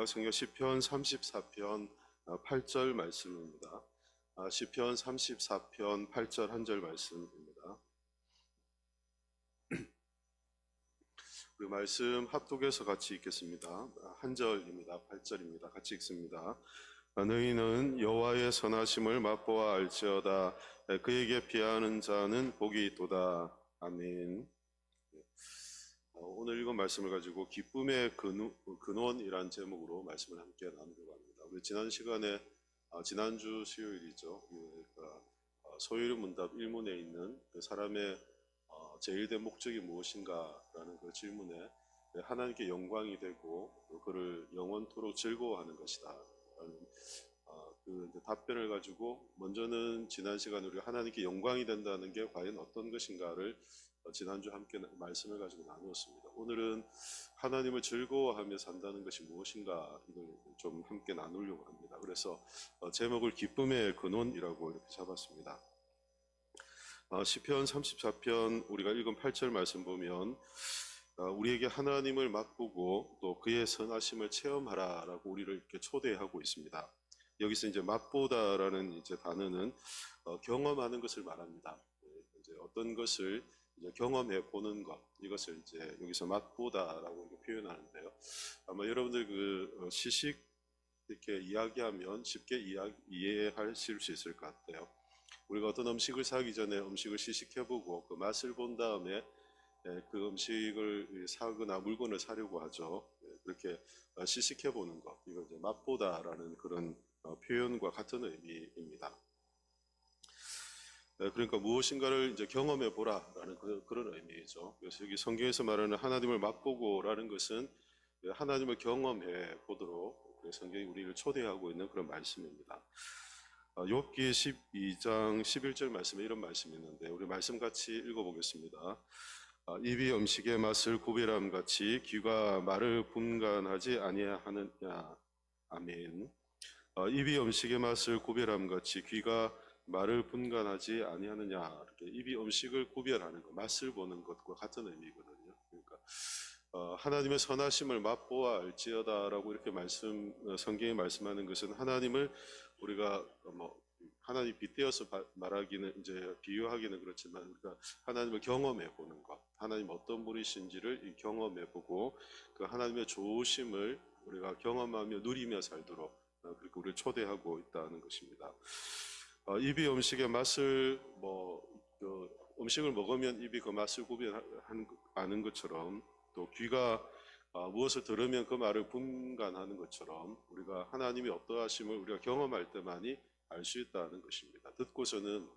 구약성경 시편 34편 8절 말씀입니다. 시편 34편 8절 한 절 말씀입니다. 우리 말씀 합독해서 같이 읽겠습니다. 한 절입니다. 8절입니다. 같이 읽습니다. 너희는 여호와의 선하심을 맛보아 알지어다. 그에게 피하는 자는 복이 있도다. 아멘. 오늘 읽은 말씀을 가지고 기쁨의 근원이란 제목으로 말씀을 함께 나누려고 합니다. 우리 지난 시간에 지난주 수요일이죠. 그러니까 소요일 문답 1문에 있는 그 사람의 제일된 목적이 무엇인가라는 그 질문에 하나님께 영광이 되고 그를 영원토록 즐거워하는 것이다. 그 답변을 가지고 먼저는 지난 시간에 우리가 하나님께 영광이 된다는 게 과연 어떤 것인가를 지난주 함께 말씀을 가지고 나누었습니다. 오늘은 하나님을 즐거워하며 산다는 것이 무엇인가 이걸 좀 함께 나누려고 합니다. 그래서 제목을 기쁨의 근원이라고 이렇게 잡았습니다. 시편 34편 우리가 읽은 8절 말씀 보면 우리에게 하나님을 맛보고 또 그의 선하심을 체험하라라고 우리를 이렇게 초대하고 있습니다. 여기서 이제 맛보다라는 이제 단어는 경험하는 것을 말합니다. 이제 어떤 것을 이제 경험해 보는 것, 이것을 이제 여기서 맛보다라고 이렇게 표현하는데요. 아마 여러분들 그 시식 이렇게 이야기하면 쉽게 이해하실 수 있을 것 같아요. 우리가 어떤 음식을 사기 전에 음식을 시식해보고 그 맛을 본 다음에 그 음식을 사거나 물건을 사려고 하죠. 그렇게 시식해보는 것, 이거 이제 맛보다라는 그런 표현과 같은 의미입니다. 그러니까 무엇인가를 이제 경험해 보라라는 그런 의미이죠. 그래서 여기 성경에서 말하는 하나님을 맛보고라는 것은 하나님을 경험해 보도록 성경이 우리를 초대하고 있는 그런 말씀입니다. 욥기 12장 11절 말씀에 이런 말씀이 있는데 우리 말씀 같이 읽어보겠습니다. 입이 음식의 맛을 구별함 같이 귀가 말을 분간하지 아니하느냐. 아멘. 입이 음식의 맛을 구별함 같이 귀가 말을 분간하지 아니하느냐. 이렇게 입이 음식을 구별하는 것, 맛을 보는 것과 같은 의미거든요. 그러니까 하나님의 선하심을 맛보아 알지어다라고 이렇게 성경이 말씀하는 것은 하나님을 우리가 하나님 빗대어서 말하기는 이제 비유하기는 그렇지만 우리가 하나님을 경험해 보는 것, 하나님 어떤 분이신지를 경험해 보고 그 하나님의 좋으심을 우리가 경험하며 누리며 살도록 그렇게 우리를 초대하고 있다는 것입니다. 입이 음식의 맛을 음식을 먹으면 입이 그 맛을 구별하는 것처럼 또 귀가 무엇을 들으면 그 말을 분간하는 것처럼 우리가 하나님이 어떠하심을 우리가 경험할 때만이 알 수 있다는 것입니다. 듣고서는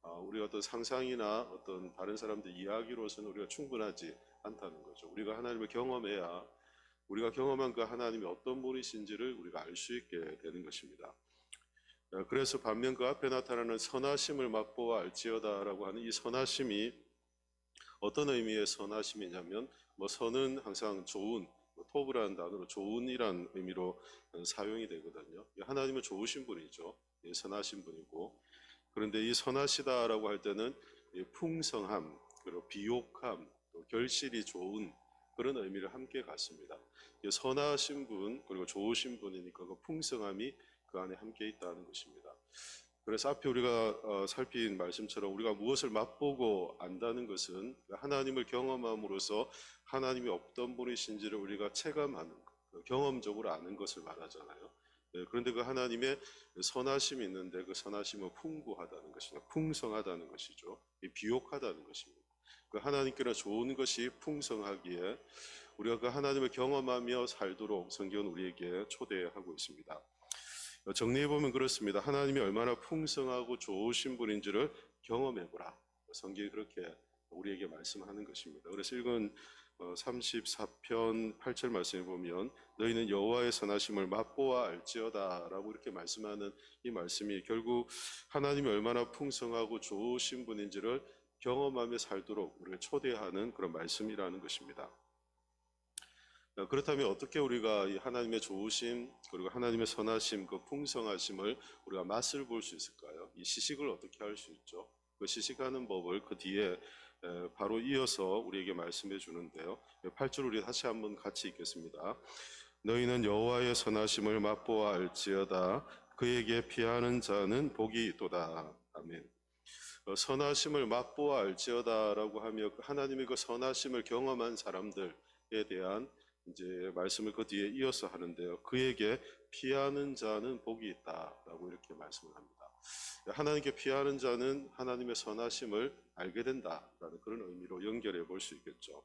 우리가 어떤 상상이나 어떤 다른 사람들 이야기로서는 우리가 충분하지 않다는 거죠. 우리가 하나님을 경험해야 우리가 경험한 그 하나님이 어떤 분이신지를 우리가 알 수 있게 되는 것입니다. 그래서 반면 그 앞에 나타나는 선하심을 맛보아 알지어다라고 하는 이 선하심이 어떤 의미의 선하심이냐면 선은 항상 좋은, 토브라는 단어로 좋은이란 의미로 사용이 되거든요. 하나님은 좋으신 분이죠. 선하신 분이고, 그런데 이 선하시다라고 할 때는 풍성함, 그리고 비옥함, 또 결실이 좋은 그런 의미를 함께 갖습니다. 선하신 분 그리고 좋으신 분이니까 그 풍성함이 그 안에 함께 있다는 것입니다. 그래서 앞에 우리가 살핀 말씀처럼 우리가 무엇을 맛보고 안다는 것은 하나님을 경험함으로써 하나님이 어떤 분이신지를 우리가 체감하는, 경험적으로 아는 것을 말하잖아요. 그런데 그 하나님의 선하심이 있는데 그 선하심은 풍부하다는 것이죠. 풍성하다는 것이죠. 비옥하다는 것입니다. 그 하나님께는 좋은 것이 풍성하기에 우리가 그 하나님을 경험하며 살도록 성경은 우리에게 초대하고 있습니다. 정리해보면 그렇습니다. 하나님이 얼마나 풍성하고 좋으신 분인지를 경험해보라. 성경이 그렇게 우리에게 말씀하는 것입니다. 그래서 읽은 34편 8절 말씀에 보면 너희는 여호와의 선하심을 맛보아 알지어다 라고 이렇게 말씀하는 이 말씀이 결국 하나님이 얼마나 풍성하고 좋으신 분인지를 경험하며 살도록 우리를 초대하는 그런 말씀이라는 것입니다. 그렇다면 어떻게 우리가 이 하나님의 좋으심 그리고 하나님의 선하심, 그 풍성하심을 우리가 맛을 볼 수 있을까요? 이 시식을 어떻게 할 수 있죠? 그 시식하는 법을 그 뒤에 바로 이어서 우리에게 말씀해 주는데요. 8절 우리 다시 한번 같이 읽겠습니다. 너희는 여호와의 선하심을 맛보아 알지어다. 그에게 피하는 자는 복이 있도다. 아멘. 선하심을 맛보아 알지어다라고 하며 하나님의 그 선하심을 경험한 사람들에 대한 이제 말씀을 그 뒤에 이어서 하는데요. 그에게 피하는 자는 복이 있다라고 이렇게 말씀을 합니다. 하나님께 피하는 자는 하나님의 선하심을 알게 된다라는 그런 의미로 연결해 볼 수 있겠죠.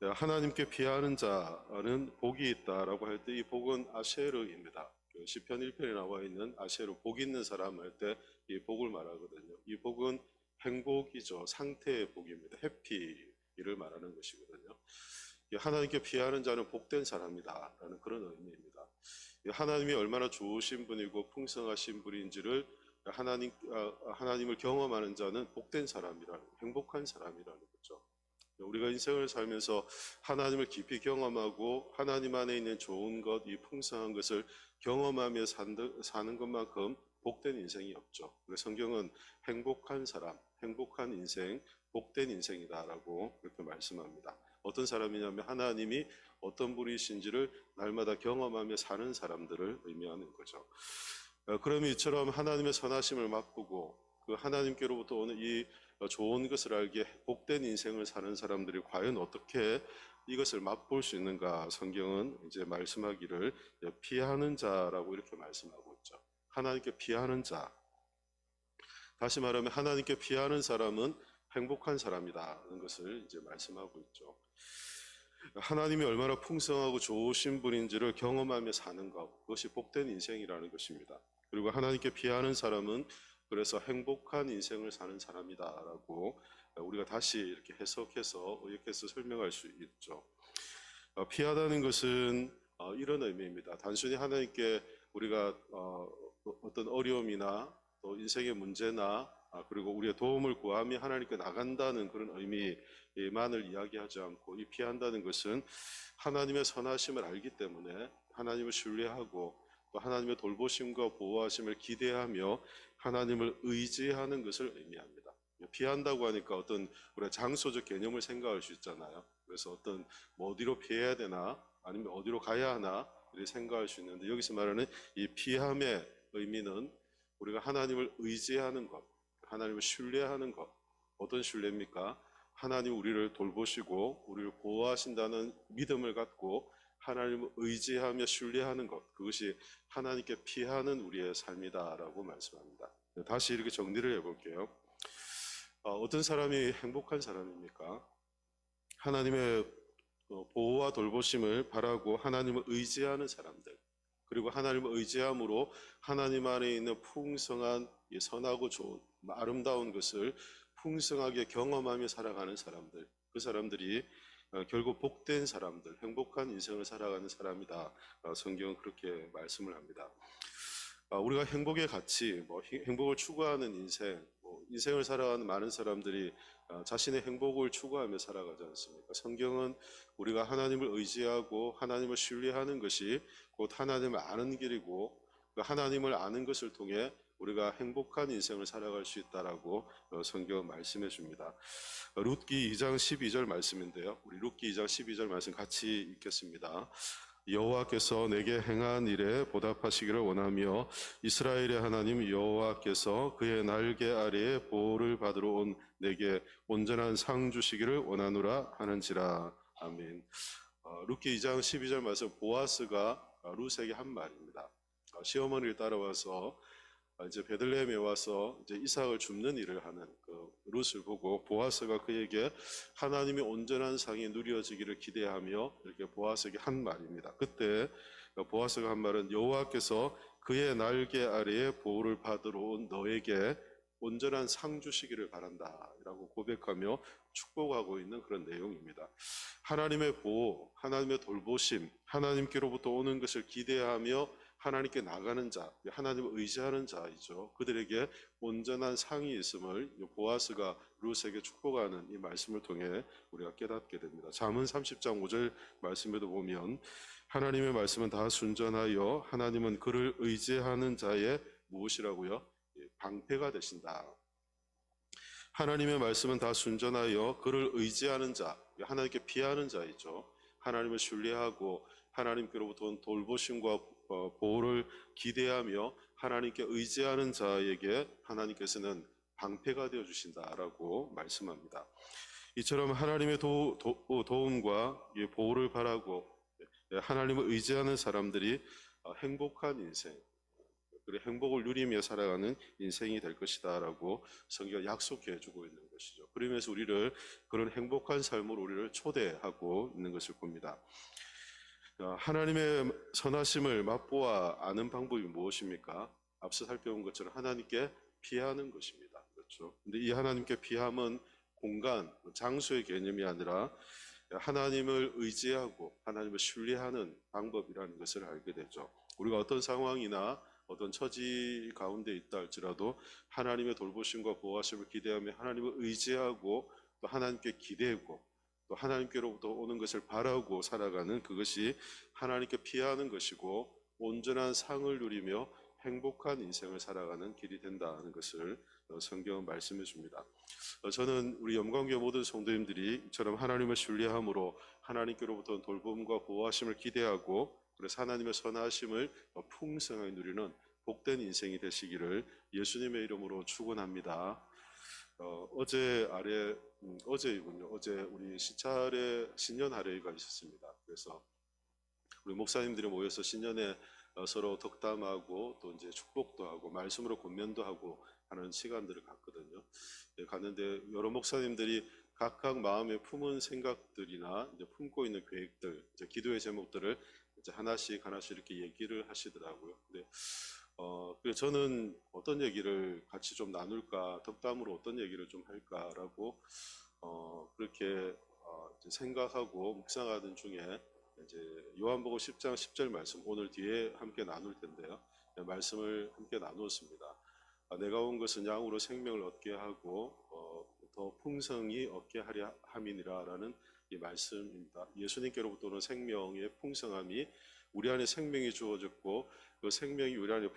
하나님께 피하는 자는 복이 있다라고 할 때 이 복은 아쉐르입니다. 시편 1편에 나와 있는 아쉐르, 복 있는 사람 할 때 이 복을 말하거든요. 이 복은 행복이죠. 상태의 복입니다. 해피를 말하는 것이거든요. 하나님께 피하는 자는 복된 사람이다라는 그런 의미입니다. 하나님이 얼마나 좋으신 분이고 풍성하신 분인지를 하나님을 경험하는 자는 복된 사람이라는, 행복한 사람이라는 거죠. 우리가 인생을 살면서 하나님을 깊이 경험하고 하나님 안에 있는 좋은 것, 이 풍성한 것을 경험하며 사는 것만큼 복된 인생이 없죠. 그래서 성경은 행복한 사람, 행복한 인생, 복된 인생이다라고 그렇게 말씀합니다. 어떤 사람이냐면 하나님이 어떤 분이신지를 날마다 경험하며 사는 사람들을 의미하는 거죠. 그러면 이처럼 하나님의 선하심을 맛보고 그 하나님께로부터 오는 이 좋은 것을 알기에 복된 인생을 사는 사람들이 과연 어떻게 이것을 맛볼 수 있는가? 성경은 이제 말씀하기를 피하는 자라고 이렇게 말씀하고 있죠. 하나님께 피하는 자. 다시 말하면 하나님께 피하는 사람은 행복한 사람이다라는 것을 이제 말씀하고 있죠. 하나님이 얼마나 풍성하고 좋으신 분인지를 경험하며 사는 것, 그것이 복된 인생이라는 것입니다. 그리고 하나님께 피하는 사람은 그래서 행복한 인생을 사는 사람이다라고 우리가 다시 이렇게 해석해서 의역해서 설명할 수 있죠. 피하다는 것은 이런 의미입니다. 단순히 하나님께 우리가 어떤 어려움이나 또 인생의 문제나 그리고 우리의 도움을 구하며 하나님께 나간다는 그런 의미만을 이야기하지 않고 이 피한다는 것은 하나님의 선하심을 알기 때문에 하나님을 신뢰하고 또 하나님의 돌보심과 보호하심을 기대하며 하나님을 의지하는 것을 의미합니다. 피한다고 하니까 어떤 우리가 장소적 개념을 생각할 수 있잖아요. 그래서 어떤 뭐 어디로 피해야 되나 아니면 어디로 가야 하나 이렇게 생각할 수 있는데 여기서 말하는 이 피함의 의미는 우리가 하나님을 의지하는 것, 하나님을 신뢰하는 것. 어떤 신뢰입니까? 하나님 우리를 돌보시고 우리를 보호하신다는 믿음을 갖고 하나님을 의지하며 신뢰하는 것, 그것이 하나님께 피하는 우리의 삶이다라고 말씀합니다. 다시 이렇게 정리를 해볼게요. 어떤 사람이 행복한 사람입니까? 하나님의 보호와 돌보심을 바라고 하나님을 의지하는 사람들, 그리고 하나님을 의지함으로 하나님 안에 있는 풍성한 선하고 좋은 아름다운 것을 풍성하게 경험하며 살아가는 사람들, 그 사람들이 결국 복된 사람들, 행복한 인생을 살아가는 사람이다. 성경은 그렇게 말씀을 합니다. 우리가 행복의 가치, 행복을 추구하는 인생, 인생을 살아가는 많은 사람들이 자신의 행복을 추구하며 살아가지 않습니까? 성경은 우리가 하나님을 의지하고 하나님을 신뢰하는 것이 곧 하나님을 아는 길이고 그 하나님을 아는 것을 통해 우리가 행복한 인생을 살아갈 수 있다라고 성경은 말씀해 줍니다. 룻기 2장 12절 말씀인데요. 우리 룻기 2장 12절 말씀 같이 읽겠습니다. 여호와께서 내게 행한 일에 보답하시기를 원하며 이스라엘의 하나님 여호와께서 그의 날개 아래에 보호를 받으러 온 내게 온전한 상 주시기를 원하노라 하는지라. 아멘. 룻기 2장 12절 말씀, 보아스가 룻에게 한 말입니다. 시어머니를 따라와서 이제 베들레헴에 와서 이제 이삭을 줍는 일을 하는 그 룻을 보고 보아스가 그에게 하나님의 온전한 상이 누려지기를 기대하며 이렇게 보아스에게 한 말입니다. 그때 보아스가 한 말은 여호와께서 그의 날개 아래에 보호를 받으러 온 너에게 온전한 상 주시기를 바란다라고 고백하며 축복하고 있는 그런 내용입니다. 하나님의 보호, 하나님의 돌보심, 하나님께로부터 오는 것을 기대하며 하나님께 나가는 자, 하나님을 의지하는 자이죠. 그들에게 온전한 상이 있음을 보아스가 룻에게 축복하는 이 말씀을 통해 우리가 깨닫게 됩니다. 잠언 30장 5절 말씀에도 보면 하나님의 말씀은 다 순전하여 하나님은 그를 의지하는 자의 무엇이라고요? 방패가 되신다. 하나님의 말씀은 다 순전하여 그를 의지하는 자, 하나님께 피하는 자이죠. 하나님을 신뢰하고 하나님께로부터 온 돌보심과 보호를 기대하며 하나님께 의지하는 자에게 하나님께서는 방패가 되어 주신다라고 말씀합니다. 이처럼 하나님의 도움과 보호를 바라고 하나님을 의지하는 사람들이 행복한 인생, 그리고 행복을 누리며 살아가는 인생이 될 것이다라고 성경이 약속해 주고 있는 것이죠. 그러면서 우리를 그런 행복한 삶으로 우리를 초대하고 있는 것을 봅니다. 하나님의 선하심을 맛보아 아는 방법이 무엇입니까? 앞서 살펴본 것처럼 하나님께 피하는 것입니다. 그렇죠? 근데 이 하나님께 피함은 공간, 장소의 개념이 아니라 하나님을 의지하고 하나님을 신뢰하는 방법이라는 것을 알게 되죠. 우리가 어떤 상황이나 어떤 처지 가운데 있다 할지라도 하나님의 돌보심과 보호하심을 기대하며 하나님을 의지하고 또 하나님께 기대고 또 하나님께로부터 오는 것을 바라고 살아가는 그것이 하나님께 피하는 것이고 온전한 상을 누리며 행복한 인생을 살아가는 길이 된다는 것을 성경은 말씀해 줍니다. 저는 우리 영광교회 모든 성도님들이 이처럼 하나님을 신뢰함으로 하나님께로부터 돌봄과 보호하심을 기대하고 그래서 하나님의 선하심을 풍성하게 누리는 복된 인생이 되시기를 예수님의 이름으로 축원합니다. 어제이군요. 어제 우리 시찰에 신년 할애가 있었습니다. 그래서 우리 목사님들이 모여서 신년에 서로 덕담하고 또 이제 축복도 하고 말씀으로 권면도 하고 하는 시간들을 갖거든요. 갔는데 여러 목사님들이 각각 마음에 품은 생각들이나 이제 품고 있는 계획들, 이제 기도의 제목들을 이제 하나씩 이렇게 얘기를 하시더라고요. 근데 그래서 저는 어떤 얘기를 같이 좀 나눌까, 덕담으로 어떤 얘기를 좀 할까라고 그렇게 이제 생각하고 묵상하던 중에 이제 요한복음 10장 10절 말씀 오늘 뒤에 함께 나눌 텐데요. 말씀을 함께 나누었습니다. 내가 온 것은 양으로 생명을 얻게 하고 더 풍성히 얻게 하려 함이니라라는 이 말씀입니다. 예수님께로부터 오는 생명의 풍성함이 우리 안에 생명이 주어졌고 그 생명이 우리 안에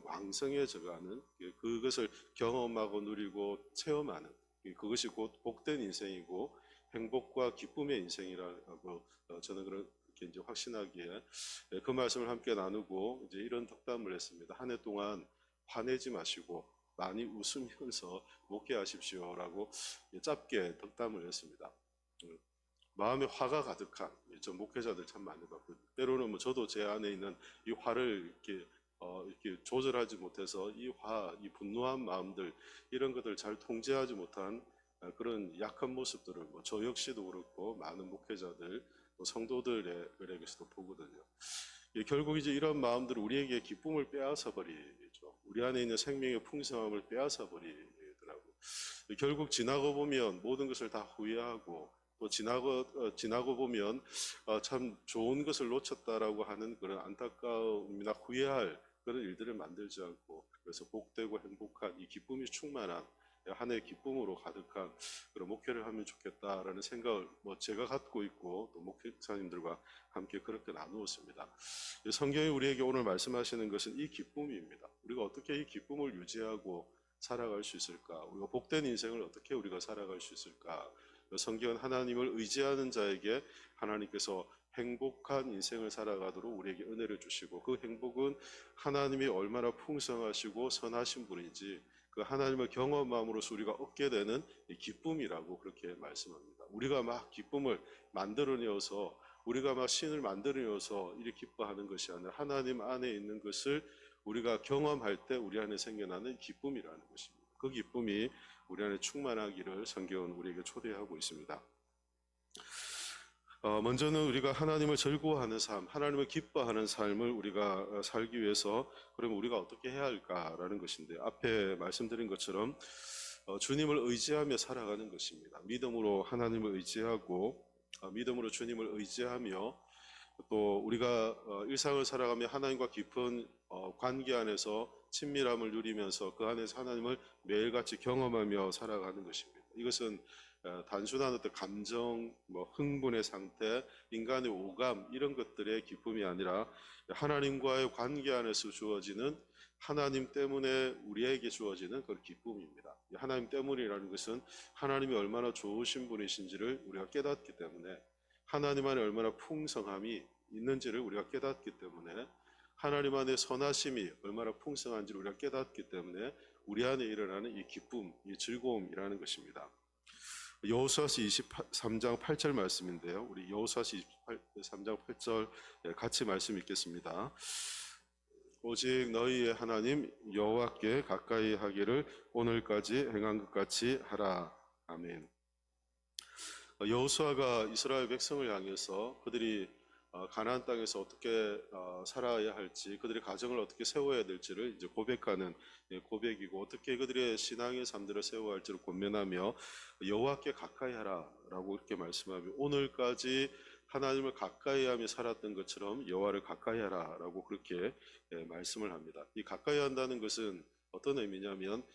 왕성해져가는 그것을 경험하고 누리고 체험하는 그것이 곧 복된 인생이고 행복과 기쁨의 인생이라고 저는 그렇게 이제 확신하기에 그 말씀을 함께 나누고 이제 이런 덕담을 했습니다. 한 해 동안 화내지 마시고 많이 웃으면서 목회하십시오라고 짧게 덕담을 했습니다. 마음에 화가 가득한 저 목회자들 참 많이 봤거든요. 때로는 뭐 저도 제 안에 있는 이 화를 이렇게 조절하지 못해서 이 분노한 마음들 이런 것들 잘 통제하지 못한 그런 약한 모습들을 뭐 저 역시도 그렇고 많은 목회자들 또 성도들에게서도 보거든요. 결국 이제 이런 마음들은 우리에게 기쁨을 빼앗아 버리죠. 우리 안에 있는 생명의 풍성함을 빼앗아 버리더라고. 결국 지나고 보면 모든 것을 다 후회하고 또 지나고 보면 참 좋은 것을 놓쳤다라고 하는 그런 안타까움이나 후회할 그런 일들을 만들지 않고 그래서 복되고 행복한 이 기쁨이 충만한 한 해의 기쁨으로 가득한 그런 목회를 하면 좋겠다라는 생각을 제가 갖고 있고 또 목회자님들과 함께 그렇게 나누었습니다. 성경이 우리에게 오늘 말씀하시는 것은 이 기쁨입니다. 우리가 어떻게 이 기쁨을 유지하고 살아갈 수 있을까? 우리가 복된 인생을 어떻게 우리가 살아갈 수 있을까? 성경은 하나님을 의지하는 자에게 하나님께서 행복한 인생을 살아가도록 우리에게 은혜를 주시고 그 행복은 하나님이 얼마나 풍성하시고 선하신 분인지 그 하나님을 경험함으로써 우리가 얻게 되는 기쁨이라고 그렇게 말씀합니다. 우리가 막 기쁨을 만들어내어서 우리가 막 신을 만들어내어서 이렇게 기뻐하는 것이 아니라 하나님 안에 있는 것을 우리가 경험할 때 우리 안에 생겨나는 기쁨이라는 것입니다. 그 기쁨이 우리 안에 충만하기를 성경은 우리에게 초대하고 있습니다. 먼저는 우리가 하나님을 즐거워하는 삶, 하나님을 기뻐하는 삶을 우리가 살기 위해서 그러면 우리가 어떻게 해야 할까라는 것인데 앞에 말씀드린 것처럼 주님을 의지하며 살아가는 것입니다. 믿음으로 하나님을 의지하고 믿음으로 주님을 의지하며 또 우리가 일상을 살아가며 하나님과 깊은 관계 안에서 친밀함을 누리면서 그 안에서 하나님을 매일같이 경험하며 살아가는 것입니다. 이것은 단순한 어떤 감정, 흥분의 상태, 인간의 오감 이런 것들의 기쁨이 아니라 하나님과의 관계 안에서 주어지는 하나님 때문에 우리에게 주어지는 그런 기쁨입니다. 하나님 때문이라는 것은 하나님이 얼마나 좋으신 분이신지를 우리가 깨닫기 때문에 하나님 안에 얼마나 풍성함이 있는지를 우리가 깨닫기 때문에, 하나님 안에 선하심이 얼마나 풍성한지를 우리가 깨닫기 때문에 우리 안에 일어나는 이 기쁨, 이 즐거움이라는 것입니다. 여호수아서 23장 8절 말씀인데요. 우리 여호수아서 23장 8절 같이 말씀 읽겠습니다. 오직 너희의 하나님 여호와께 가까이 하기를 오늘까지 행한 것 같이 하라. 아멘. 여호수아가 이스라엘 백성을 향해서 그들이 가나안 땅에서 어떻게 살아야 할지, 그들의 가정을 어떻게 세워야 될지를 이제 고백하는 고백이고, 어떻게 그들의 신앙의 삶들을 세워야 할지를 권면하며 여호와께 가까이 하라라고 이렇게 말씀하며, 오늘까지 하나님을 가까이 하며 살았던 것처럼 여호와를 가까이 하라라고 그렇게 말씀을 합니다. 이 가까이 한다는 것은 어떤 의미냐면,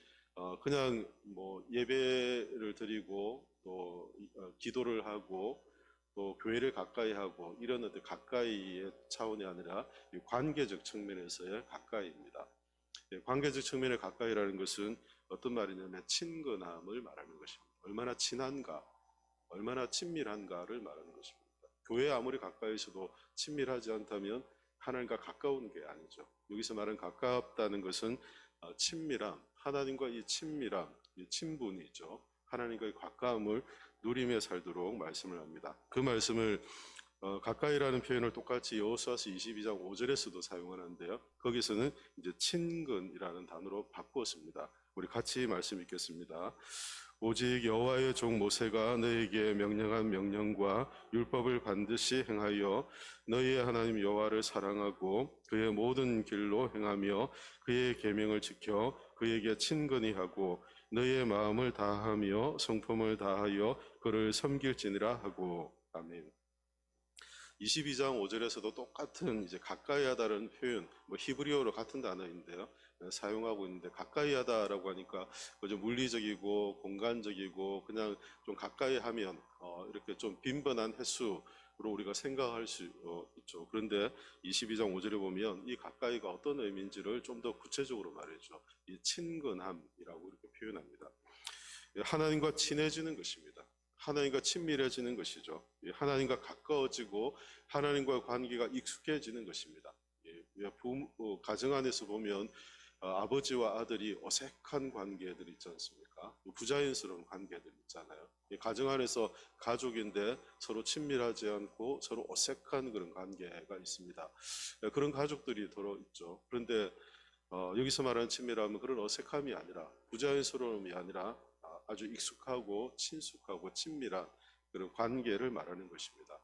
그냥 뭐 예배를 드리고 또 기도를 하고 또 교회를 가까이 하고 이런 어떤 가까이의 차원이 아니라 관계적 측면에서의 가까이입니다. 관계적 측면의 가까이라는 것은 어떤 말이냐면 친근함을 말하는 것입니다. 얼마나 친한가, 얼마나 친밀한가를 말하는 것입니다. 교회에 아무리 가까이 있어도 친밀하지 않다면 하나님과 가까운 게 아니죠. 여기서 말하는 가깝다는 것은 친밀함, 하나님과 이 친밀함, 이 친분이죠. 하나님과의 가까움을 누리며 살도록 말씀을 합니다. 그 말씀을 가까이라는 표현을 똑같이 여호수아서 22장 5절에서도 사용하는데요. 거기서는 이제 친근이라는 단어로 바꾸었습니다. 우리 같이 말씀 읽겠습니다. 오직 여호와의 종 모세가 너희에게 명령한 명령과 율법을 반드시 행하여 너희의 하나님 여호와를 사랑하고 그의 모든 길로 행하며 그의 계명을 지켜 그에게 친근히 하고 너희의 마음을 다하며 성품을 다하여 그를 섬길지니라 하고. 아멘. 22장 5절에서도 똑같은 이제 가까이 하다라는 표현, 뭐 히브리어로 같은 단어인데요, 사용하고 있는데, 가까이 하다라고 하니까 좀 물리적이고 공간적이고 그냥 좀 가까이 하면 이렇게 좀 빈번한 횟수로 우리가 생각할 수 있죠. 그런데 22장 5절에 보면 이 가까이가 어떤 의미인지를 좀 더 구체적으로 말해줘. 이 친근함이라고 이렇게 표현합니다. 하나님과 친해지는 것입니다. 하나님과 친밀해지는 것이죠. 하나님과 가까워지고 하나님과의 관계가 익숙해지는 것입니다. 가정 안에서 보면 아버지와 아들이 어색한 관계들 있지 않습니까? 부자연스러운 관계들 있잖아요. 가정 안에서 가족인데 서로 친밀하지 않고 서로 어색한 그런 관계가 있습니다. 그런 가족들이 더러 있죠. 그런데 여기서 말하는 친밀함은 그런 어색함이 아니라, 부자연스러움이 아니라 아주 익숙하고 친숙하고 친밀한 그런 관계를 말하는 것입니다.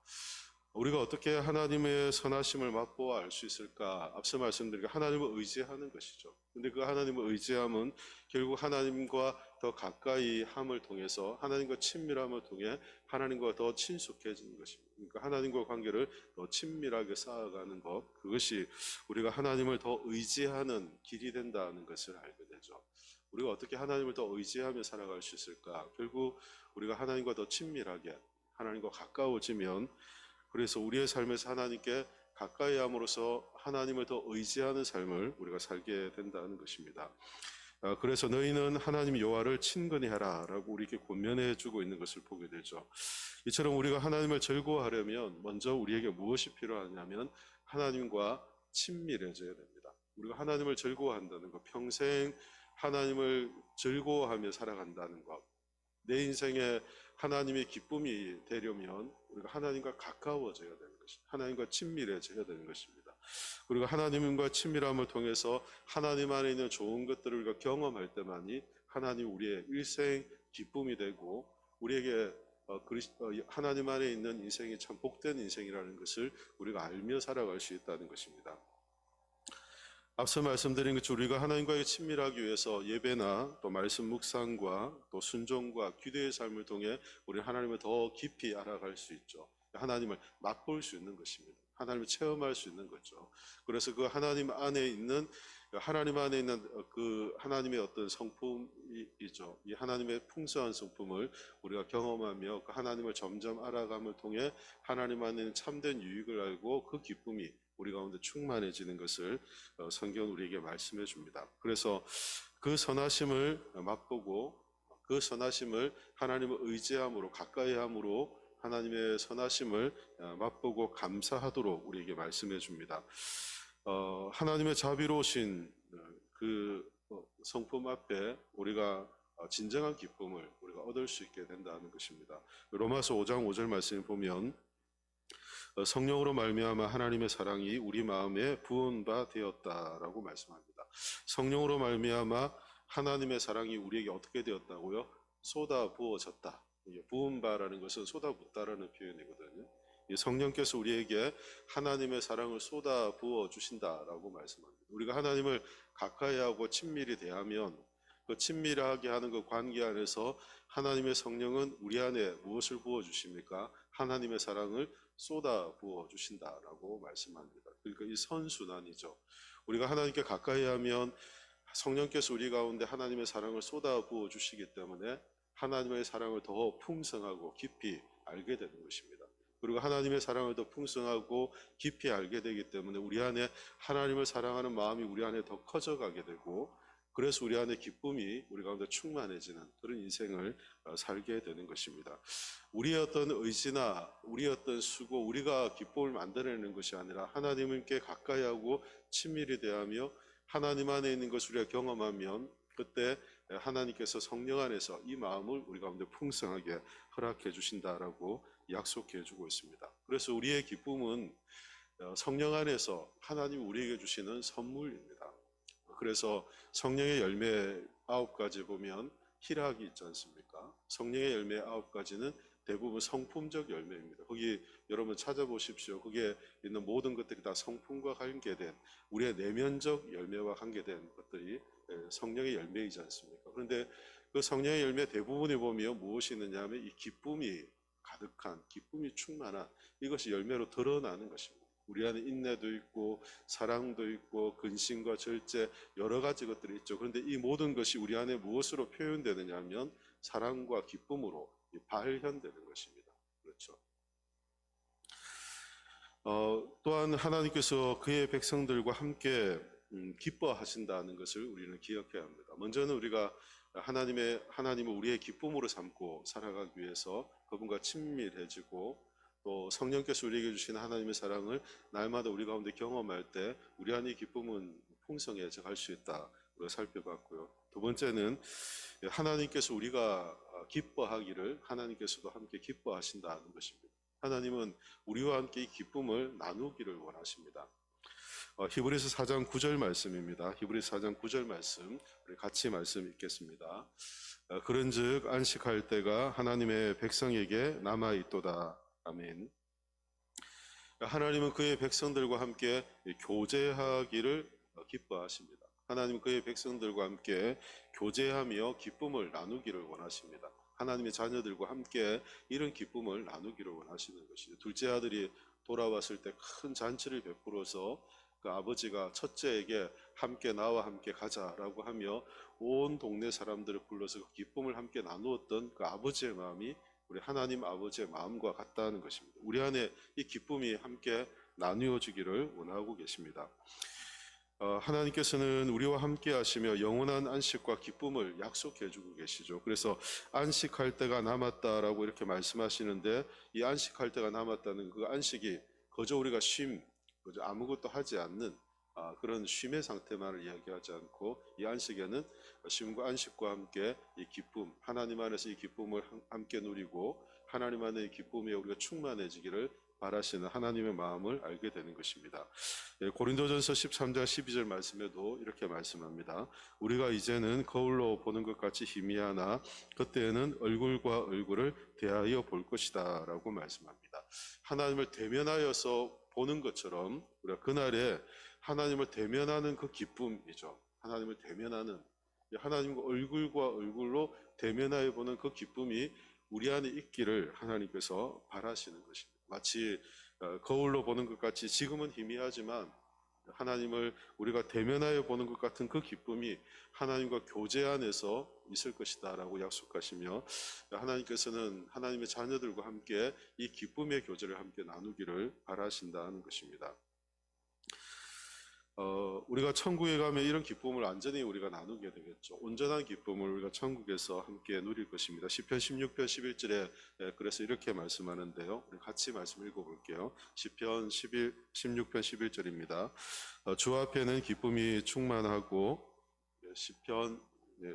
우리가 어떻게 하나님의 선하심을 맛보아 알 수 있을까? 앞서 말씀드린 하나님을 의지하는 것이죠. 근데 그 하나님을 의지함은 결국 하나님과 더 가까이 함을 통해서, 하나님과 친밀함을 통해 하나님과 더 친숙해지는 것입니다. 그러니까 하나님과 관계를 더 친밀하게 쌓아가는 것, 그것이 우리가 하나님을 더 의지하는 길이 된다는 것을 알게 되죠. 우리가 어떻게 하나님을 더 의지하며 살아갈 수 있을까? 결국 우리가 하나님과 더 친밀하게, 하나님과 가까워지면, 그래서 우리의 삶에서 하나님께 가까이 함으로써 하나님을 더 의지하는 삶을 우리가 살게 된다는 것입니다. 그래서 너희는 하나님 여호와를 친근히 하라라고 우리에게 권면해 주고 있는 것을 보게 되죠. 이처럼 우리가 하나님을 즐거워하려면 먼저 우리에게 무엇이 필요하냐면 하나님과 친밀해져야 됩니다. 우리가 하나님을 즐거워한다는 것, 평생 하나님을 즐거워하며 살아간다는 것, 내 인생에 하나님의 기쁨이 되려면 우리가 하나님과 가까워져야 되는 것입니다. 하나님과 친밀해져야 되는 것입니다. 우리가 하나님과 친밀함을 통해서 하나님 안에 있는 좋은 것들을 우리가 경험할 때만이 하나님 우리의 일생 기쁨이 되고, 우리에게 하나님 안에 있는 인생이 참 복된 인생이라는 것을 우리가 알며 살아갈 수 있다는 것입니다. 앞서 말씀드린 것처럼 우리가 하나님과의 친밀하기 위해서 예배나 또 말씀 묵상과 또 순종과 기도의 삶을 통해 우리 하나님을 더 깊이 알아갈 수 있죠. 하나님을 맛볼 수 있는 것입니다. 하나님을 체험할 수 있는 거죠. 그래서 그 하나님 안에 있는 그 하나님의 어떤 성품이죠. 이 하나님의 풍성한 성품을 우리가 경험하며 그 하나님을 점점 알아감을 통해 하나님 안에 있는 참된 유익을 알고 그 기쁨이 우리 가운데 충만해지는 것을 성경은 우리에게 말씀해 줍니다. 그래서 그 선하심을 맛보고 그 선하심을 하나님을 의지함으로, 가까이 함으로 하나님의 선하심을 맛보고 감사하도록 우리에게 말씀해 줍니다. 하나님의 자비로우신 그 성품 앞에 우리가 진정한 기쁨을 우리가 얻을 수 있게 된다는 것입니다. 로마서 5장 5절 말씀을 보면 성령으로 말미암아 하나님의 사랑이 우리 마음에 부은 바 되었다라고 말씀합니다. 성령으로 말미암아 하나님의 사랑이 우리에게 어떻게 되었다고요? 쏟아 부어졌다. 부은 바라는 것은 쏟아 붓다라는 표현이거든요. 성령께서 우리에게 하나님의 사랑을 쏟아 부어 주신다라고 말씀합니다. 우리가 하나님을 가까이하고 친밀히 대하면 그 친밀하게 하는 그 관계 안에서 하나님의 성령은 우리 안에 무엇을 부어 주십니까? 하나님의 사랑을 쏟아 부어 주신다라고 말씀합니다. 그러니까 이 선순환이죠. 우리가 하나님께 가까이 하면 성령께서 우리 가운데 하나님의 사랑을 쏟아 부어 주시기 때문에 하나님의 사랑을 더 풍성하고 깊이 알게 되는 것입니다. 그리고 하나님의 사랑을 더 풍성하고 깊이 알게 되기 때문에 우리 안에 하나님을 사랑하는 마음이 우리 안에 더 커져가게 되고, 그래서 우리 안에 기쁨이 우리 가운데 충만해지는 그런 인생을 살게 되는 것입니다. 우리의 어떤 의지나 우리의 어떤 수고, 우리가 기쁨을 만들어내는 것이 아니라 하나님께 가까이 하고 친밀히 대하며 하나님 안에 있는 것을 우리가 경험하면 그때 하나님께서 성령 안에서 이 마음을 우리 가운데 풍성하게 허락해 주신다라고 약속해 주고 있습니다. 그래서 우리의 기쁨은 성령 안에서 하나님 우리에게 주시는 선물입니다. 그래서 성령의 열매 9가지 보면 희락이 있지 않습니까? 성령의 열매 9가지는 대부분 성품적 열매입니다. 거기 여러분 찾아보십시오. 거기에 있는 모든 것들이 다 성품과 관계된, 우리의 내면적 열매와 관계된 것들이 성령의 열매이지 않습니까? 그런데 그 성령의 열매 대부분이 보면 무엇이 있느냐 하면 이 기쁨이 가득한, 기쁨이 충만한 이것이 열매로 드러나는 것입니다. 우리 안에 인내도 있고 사랑도 있고 근심과 절제 여러 가지 것들이 있죠. 그런데 이 모든 것이 우리 안에 무엇으로 표현되느냐 하면 사랑과 기쁨으로 발현되는 것입니다. 그렇죠. 또한 하나님께서 그의 백성들과 함께 기뻐하신다는 것을 우리는 기억해야 합니다. 먼저는 우리가 하나님을 우리의 기쁨으로 삼고 살아가기 위해서 그분과 친밀해지고, 또 성령께서 우리에게 주시는 하나님의 사랑을 날마다 우리 가운데 경험할 때 우리 안의 기쁨은 풍성해져 갈 수 있다 살펴봤고요. 두 번째는 하나님께서 우리가 기뻐하기를 하나님께서도 함께 기뻐하신다는 것입니다. 하나님은 우리와 함께 이 기쁨을 나누기를 원하십니다. 히브리서 4장 9절 말씀입니다. 히브리서 4장 9절 말씀 우리 같이 말씀 읽겠습니다. 그런즉 안식할 때가 하나님의 백성에게 남아 있도다. 아멘. 하나님은 그의 백성들과 함께 교제하기를 기뻐하십니다. 하나님은 그의 백성들과 함께 교제하며 기쁨을 나누기를 원하십니다. 하나님의 자녀들과 함께 이런 기쁨을 나누기를 원하시는 것이죠. 둘째 아들이 돌아왔을 때 큰 잔치를 베풀어서 그 아버지가 첫째에게 함께 나와 함께 가자라고 하며 온 동네 사람들을 불러서 그 기쁨을 함께 나누었던 그 아버지의 마음이 우리 하나님 아버지의 마음과 같다는 것입니다. 우리 안에 이 기쁨이 함께 나누어지기를 원하고 계십니다. 하나님께서는 우리와 함께 하시며 영원한 안식과 기쁨을 약속해 주고 계시죠. 그래서 안식할 때가 남았다라고 이렇게 말씀하시는데, 이 안식할 때가 남았다는 그 안식이 그저 우리가 그저 아무것도 하지 않는 그런 쉼의 상태만을 이야기하지 않고, 이 안식에는 쉼과 안식과 함께 이 기쁨, 하나님 안에서 이 기쁨을 함께 누리고 하나님 안에 이 기쁨에 우리가 충만해지기를 바라시는 하나님의 마음을 알게 되는 것입니다. 고린도전서 13장 12절 말씀에도 이렇게 말씀합니다. 우리가 이제는 거울로 보는 것 같이 희미하나 그때에는 얼굴과 얼굴을 대하여 볼 것이다 라고 말씀합니다. 하나님을 대면하여서 보는 것처럼 우리가 그날에 하나님을 대면하는 그 기쁨이죠. 하나님을 대면하는, 하나님과 얼굴과 얼굴로 대면하여 보는 그 기쁨이 우리 안에 있기를 하나님께서 바라시는 것입니다. 마치 거울로 보는 것 같이 지금은 희미하지만 하나님을 우리가 대면하여 보는 것 같은 그 기쁨이 하나님과 교제 안에서 있을 것이다 라고 약속하시며, 하나님께서는 하나님의 자녀들과 함께 이 기쁨의 교제를 함께 나누기를 바라신다는 것입니다. 우리가 천국에 가면 이런 기쁨을 완전히 우리가 나누게 되겠죠. 온전한 기쁨을 우리가 천국에서 함께 누릴 것입니다. 시편 16편 11절에 그래서 이렇게 말씀하는데요. 우리 같이 말씀 읽어볼게요. 시편 16편 11절입니다. 주 앞에는 기쁨이 충만하고, 시편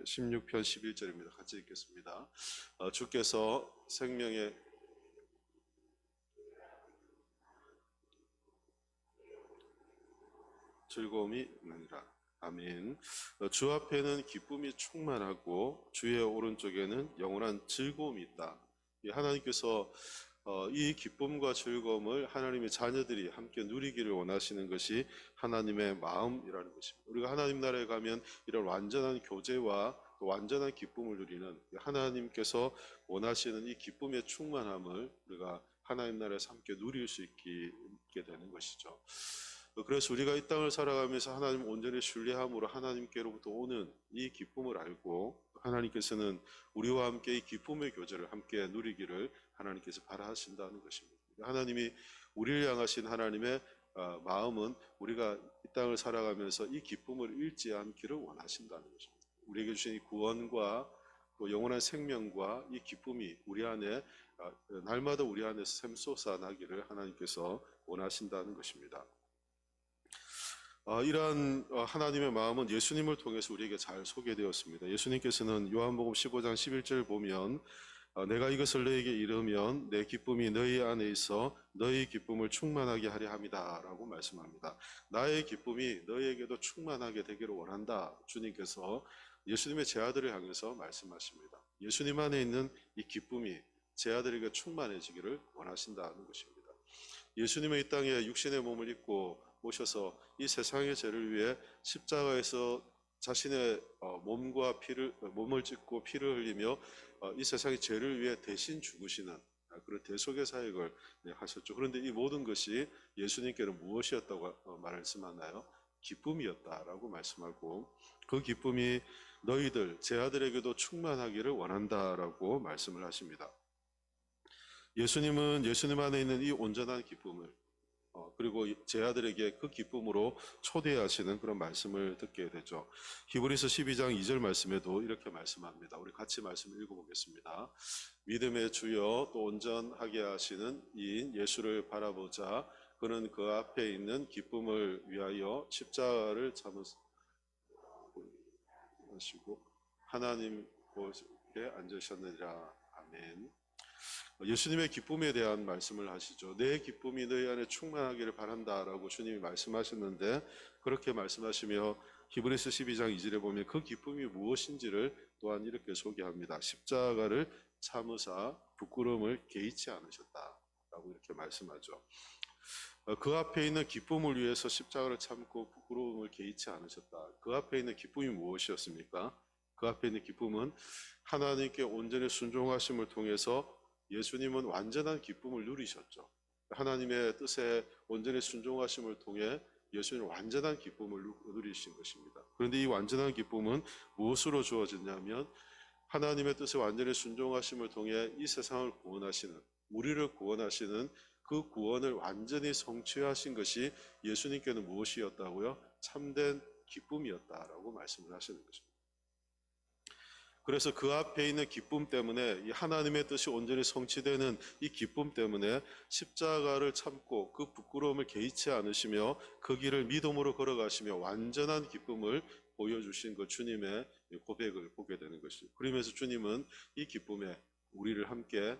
16편 11절입니다. 같이 읽겠습니다. 주께서 생명의 즐거움이 있느니라. 아멘. 주 앞에는 기쁨이 충만하고 주의 오른쪽에는 영원한 즐거움이 있다. 하나님께서 이 기쁨과 즐거움을 하나님의 자녀들이 함께 누리기를 원하시는 것이 하나님의 마음이라는 것입니다. 우리가 하나님 나라에 가면 이런 완전한 교제와 또 완전한 기쁨을 누리는 하나님께서 원하시는 이 기쁨의 충만함을 우리가 하나님 나라에서 함께 누릴 수 있게 되는 것이죠. 그래서 우리가 이 땅을 살아가면서 하나님을 온전히 신뢰함으로 하나님께로부터 오는 이 기쁨을 알고, 하나님께서는 우리와 함께 이 기쁨의 교제를 함께 누리기를 하나님께서 바라신다는 것입니다. 하나님이 우리를 향하신 하나님의 마음은 우리가 이 땅을 살아가면서 이 기쁨을 잃지 않기를 원하신다는 것입니다. 우리에게 주신 이 구원과 또 영원한 생명과 이 기쁨이 우리 안에 날마다 우리 안에서 샘솟아 나기를 하나님께서 원하신다는 것입니다. 이러한 하나님의 마음은 예수님을 통해서 우리에게 잘 소개되었습니다. 예수님께서는 요한복음 15장 11절 보면 내가 이것을 너에게 이르면 내 기쁨이 너희 안에 있어 너희 기쁨을 충만하게 하려 함이다 라고 말씀합니다. 나의 기쁨이 너희에게도 충만하게 되기를 원한다. 주님께서 예수님의 제 아들을 향해서 말씀하십니다. 예수님 안에 있는 이 기쁨이 제 아들에게 충만해지기를 원하신다는 것입니다. 예수님의 이 땅에 육신의 몸을 입고 오셔서 이 세상의 죄를 위해 십자가에서 자신의 몸을 찢고 피를 흘리며 이 세상의 죄를 위해 대신 죽으시는 그런 대속의 사역을 하셨죠. 그런데 이 모든 것이 예수님께는 무엇이었다고 말씀하나요? 기쁨이었다라고 말씀하고, 그 기쁨이 너희들 제 아들에게도 충만하기를 원한다라고 말씀을 하십니다. 예수님은 예수님 안에 있는 이 온전한 기쁨을 그리고 제 아들에게 그 기쁨으로 초대하시는 그런 말씀을 듣게 되죠. 히브리서 12장 2절 말씀에도 이렇게 말씀합니다. 우리 같이 말씀 읽어보겠습니다. 믿음의 주여 또 온전하게 하시는 이인 예수를 바라보자. 그는 그 앞에 있는 기쁨을 위하여 십자가를 참으시고 하나님 보시에 앉으셨느니라. 아멘. 예수님의 기쁨에 대한 말씀을 하시죠. 내 기쁨이 너희 안에 충만하기를 바란다라고 주님이 말씀하셨는데, 그렇게 말씀하시며 히브리서 12장 2절에 보면 그 기쁨이 무엇인지를 또한 이렇게 소개합니다. 십자가를 참으사 부끄러움을 개의치 않으셨다라고 이렇게 말씀하죠. 그 앞에 있는 기쁨을 위해서 십자가를 참고 부끄러움을 개의치 않으셨다. 그 앞에 있는 기쁨이 무엇이었습니까? 그 앞에 있는 기쁨은 하나님께 온전히 순종하심을 통해서 예수님은 완전한 기쁨을 누리셨죠. 하나님의 뜻에 온전히 순종하심을 통해 예수님은 완전한 기쁨을 누리신 것입니다. 그런데 이 완전한 기쁨은 무엇으로 주어졌냐면 하나님의 뜻에 완전히 순종하심을 통해 이 세상을 구원하시는, 우리를 구원하시는 그 구원을 완전히 성취하신 것이 예수님께는 무엇이었다고요? 참된 기쁨이었다라고 말씀을 하시는 것입니다. 그래서 그 앞에 있는 기쁨 때문에 이 하나님의 뜻이 온전히 성취되는 이 기쁨 때문에 십자가를 참고 그 부끄러움을 개의치 않으시며 그 길을 믿음으로 걸어가시며 완전한 기쁨을 보여주신 그 주님의 고백을 보게 되는 것이죠. 그러면서 주님은 이 기쁨에 우리를 함께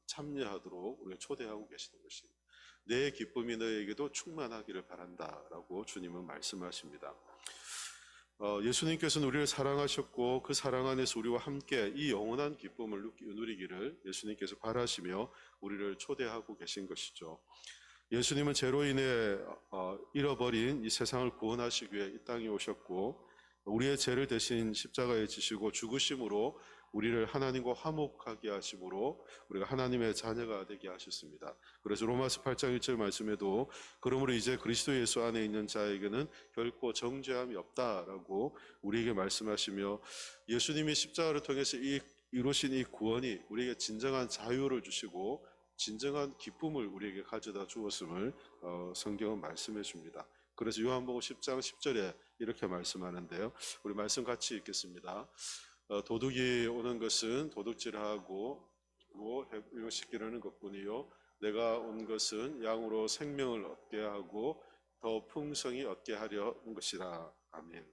참여하도록 우리를 초대하고 계시는 것입니다. 내 기쁨이 너에게도 충만하기를 바란다라고 주님은 말씀하십니다. 예수님께서는 우리를 사랑하셨고 그 사랑 안에서 우리와 함께 이 영원한 기쁨을 누리기를 예수님께서 바라시며 우리를 초대하고 계신 것이죠. 예수님은 죄로 인해 잃어버린 이 세상을 구원하시기 위해 이 땅에 오셨고 우리의 죄를 대신 십자가에 지시고 죽으심으로 우리를 하나님과 화목하게 하심으로 우리가 하나님의 자녀가 되게 하셨습니다. 그래서 로마서 8장 1절 말씀에도 그러므로 이제 그리스도 예수 안에 있는 자에게는 결코 정죄함이 없다라고 우리에게 말씀하시며 예수님이 십자가를 통해서 이루신 이 구원이 우리에게 진정한 자유를 주시고 진정한 기쁨을 우리에게 가져다 주었음을 성경은 말씀해 줍니다. 그래서 요한복음 10장 10절에 이렇게 말씀하는데요. 우리 말씀 같이 읽겠습니다. 도둑이 오는 것은 도둑질하고 해시키려는 것뿐이요 내가 온 것은 양으로 생명을 얻게 하고 더 풍성히 얻게 하려는 것이라. 아멘.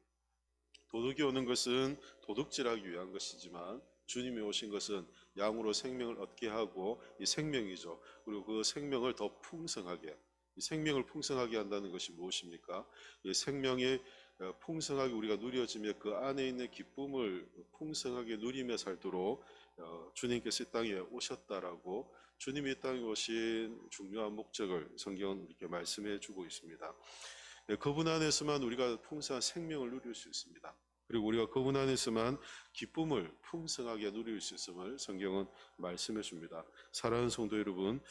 도둑이 오는 것은 도둑질하기 위한 것이지만 주님이 오신 것은 양으로 생명을 얻게 하고 이 생명이죠. 그리고 그 생명을 더 풍성하게, 이 생명을 풍성하게 한다는 것이 무엇입니까? 이 생명이 풍성하게 우리가 누려지며 그 안에 있는 기쁨을 풍성하게 누리며 살도록 주님께서 이 땅에 오셨다라고 주님이 이 땅에 오신 중요한 목적을 성경은 이렇게 말씀해 주고 있습니다. 그분 안에서만 우리가 풍성한 생명을 누릴 수 있습니다. 그리고 우리가 그분 안에서만 기쁨을 풍성하게 누릴 수 있음을 성경은 말씀해 줍니다. 사랑하는 성도 여러분,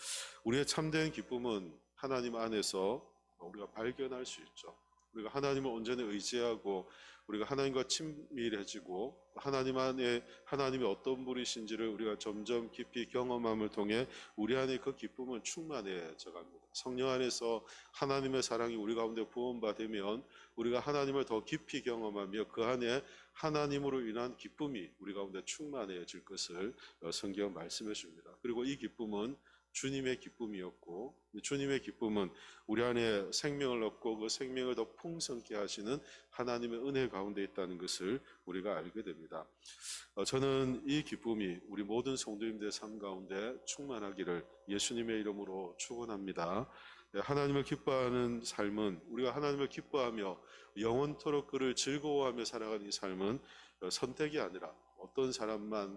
우리의 참된 기쁨은 하나님 안에서 우리가 발견할 수 있죠. 우리가 하나님을 온전히 의지하고 우리가 하나님과 친밀해지고 하나님 안에 하나님이 어떤 분이신지를 우리가 점점 깊이 경험함을 통해 우리 안에 그 기쁨은 충만해져 갑니다. 성령 안에서 하나님의 사랑이 우리 가운데 부음받으면 우리가 하나님을 더 깊이 경험하며 그 안에 하나님으로 인한 기쁨이 우리 가운데 충만해질 것을 성경은 말씀해 줍니다. 그리고 이 기쁨은 주님의 기쁨이었고 주님의 기쁨은 우리 안에 생명을 얻고 그 생명을 더 풍성케 하시는 하나님의 은혜 가운데 있다는 것을 우리가 알게 됩니다. 저는 이 기쁨이 우리 모든 성도님들의 삶 가운데 충만하기를 예수님의 이름으로 축원합니다. 하나님을 기뻐하는 삶은 우리가 하나님을 기뻐하며 영원토록 그를 즐거워하며 살아가는 이 삶은 선택이 아니라 어떤 사람만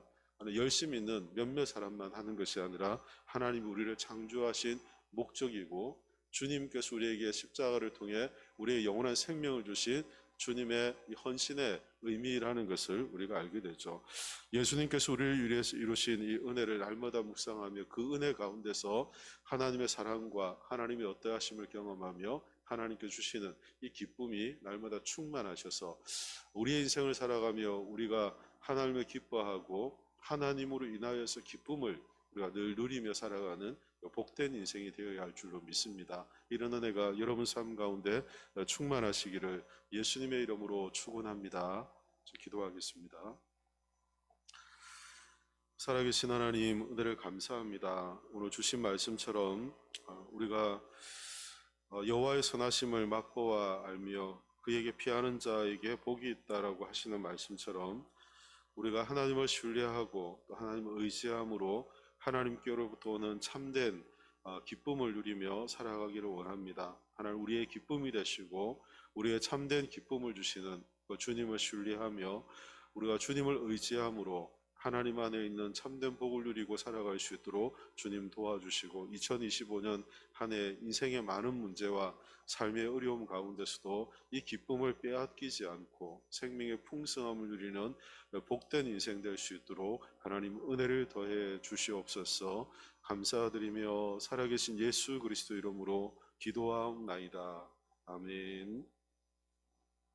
열심히 있는 몇몇 사람만 하는 것이 아니라 하나님이 우리를 창조하신 목적이고 주님께서 우리에게 십자가를 통해 우리의 영원한 생명을 주신 주님의 헌신의 의미라는 것을 우리가 알게 되죠. 예수님께서 우리를 위해서 이루신 이 은혜를 날마다 묵상하며 그 은혜 가운데서 하나님의 사랑과 하나님의 어떠하심을 경험하며 하나님께 주시는 이 기쁨이 날마다 충만하셔서 우리의 인생을 살아가며 우리가 하나님을 기뻐하고 하나님으로 인하여서 기쁨을 우리가 늘 누리며 살아가는 복된 인생이 되어야 할 줄로 믿습니다. 이런 은혜가 여러분 삶 가운데 충만하시기를 예수님의 이름으로 축원합니다. 기도하겠습니다. 살아계신 하나님, 은혜를 감사합니다. 오늘 주신 말씀처럼 우리가 여호와의 선하심을 맛보아 알며 그에게 피하는 자에게 복이 있다라고 하시는 말씀처럼 우리가 하나님을 신뢰하고 또 하나님을 의지함으로 하나님께로부터 오는 참된 기쁨을 누리며 살아가기를 원합니다. 하나님 우리의 기쁨이 되시고 우리의 참된 기쁨을 주시는 그 주님을 신뢰하며 우리가 주님을 의지함으로 하나님 안에 있는 참된 복을 누리고 살아갈 수 있도록 주님 도와주시고 2025년 한 해 인생의 많은 문제와 삶의 어려움 가운데서도 이 기쁨을 빼앗기지 않고 생명의 풍성함을 누리는 복된 인생 될 수 있도록 하나님 은혜를 더해 주시옵소서. 감사드리며 살아계신 예수 그리스도 이름으로 기도하옵나이다. 아멘.